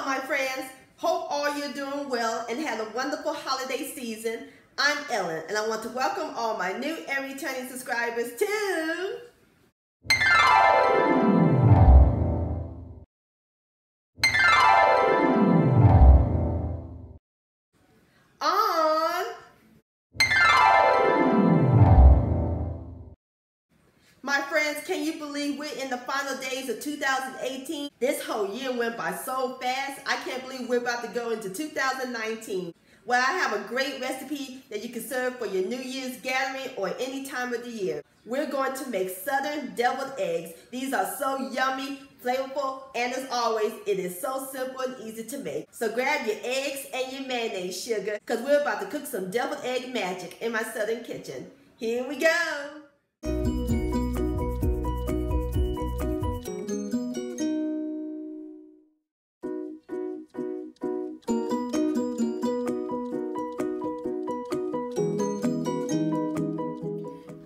Hello, my friends. Hope all you're doing well and had a wonderful holiday season. I'm Ellen, and I want to welcome all my new and returning subscribers to... My friends, can you believe we're in the final days of 2018? This whole year went by so fast. I can't believe we're about to go into 2019. Well, I have a great recipe that you can serve for your New Year's gathering or any time of the year. We're going to make Southern deviled eggs. These are so yummy, flavorful, and as always, it is so simple and easy to make. So grab your eggs and your mayonnaise sugar, because we're about to cook some deviled egg magic in my Southern kitchen. Here we go.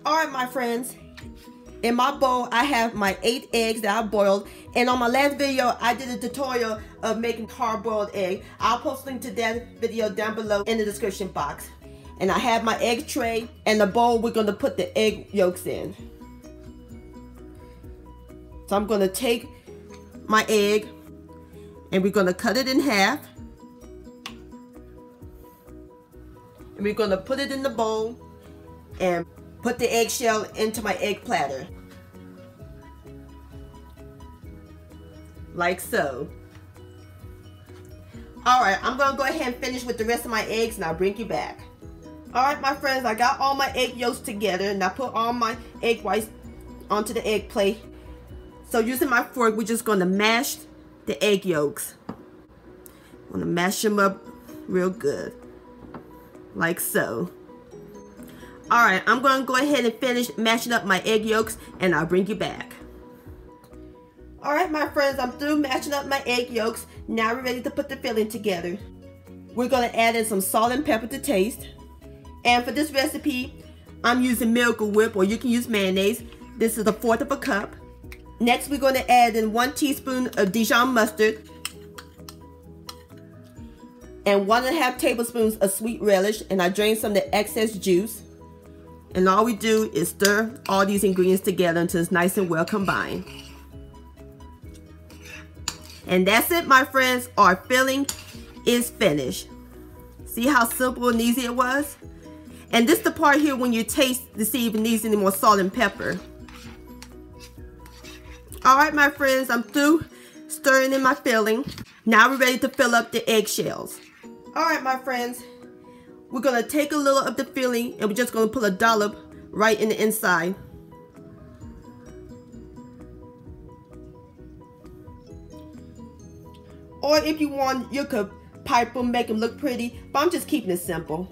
Alright, my friends, in my bowl I have my 8 eggs that I boiled, and on my last video I did a tutorial of making hard-boiled egg. I'll post a link to that video down below in the description box. And I have my egg tray and the bowl we're going to put the egg yolks in. So I'm going to take my egg and we're going to cut it in half. And we're going to put it in the bowl and put the eggshell into my egg platter. Like so. Alright, I'm going to go ahead and finish with the rest of my eggs and I'll bring you back. Alright, my friends, I got all my egg yolks together and I put all my egg whites onto the egg plate. So using my fork, we're just going to mash the egg yolks. I'm going to mash them up real good. Like so. Alright, I'm going to go ahead and finish mashing up my egg yolks and I'll bring you back. Alright, my friends, I'm through mashing up my egg yolks. Now we're ready to put the filling together. We're going to add in some salt and pepper to taste. And for this recipe, I'm using Miracle Whip, or you can use mayonnaise. This is 1/4 cup. Next, we're going to add in 1 teaspoon of Dijon mustard and 1½ tablespoons of sweet relish, and I drained some of the excess juice. And all we do is stir all these ingredients together until it's nice and well combined. And that's it, my friends. Our filling is finished. See how simple and easy it was? And this is the part here when you taste to see if it needs any more salt and pepper. Alright, my friends, I'm through stirring in my filling. Now we're ready to fill up the eggshells. Alright, my friends. We're going to take a little of the filling and we're just going to put a dollop right in the inside. Or if you want, you could pipe them, make them look pretty, but I'm just keeping it simple.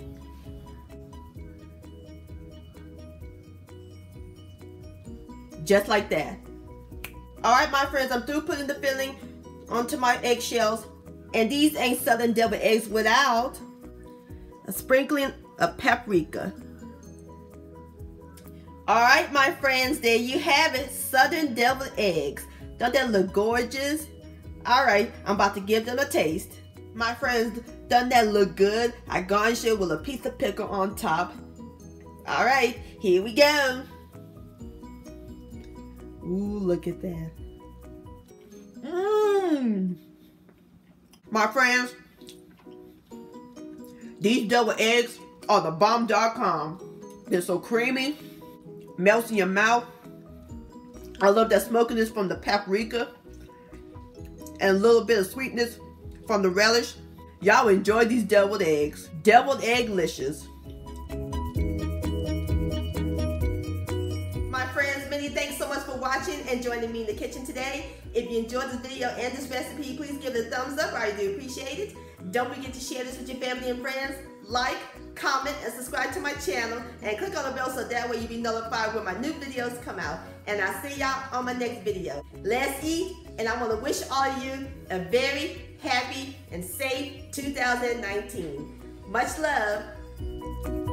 Just like that. Alright, my friends, I'm through putting the filling onto my eggshells. And these ain't Southern deviled eggs without a sprinkling of paprika. Alright, my friends, there you have it. Southern deviled eggs. Don't that look gorgeous? Alright, I'm about to give them a taste. My friends, doesn't that look good? I garnish it with a piece of pickle on top. Alright, here we go. Ooh, look at that. Mmm. My friends, these deviled eggs are the bomb.com. They're so creamy, melts in your mouth. I love that smokiness from the paprika and a little bit of sweetness from the relish. Y'all enjoy these deviled eggs. Deviled egg-licious. My friends, many thanks so much for watching and joining me in the kitchen today. If you enjoyed this video and this recipe, please give it a thumbs up. I do appreciate it. Don't forget to share this with your family and friends. Like, comment, and subscribe to my channel. And click on the bell so that way you'll be notified when my new videos come out. And I'll see y'all on my next video. Let's eat, and I want to wish all of you a very happy and safe 2019. Much love.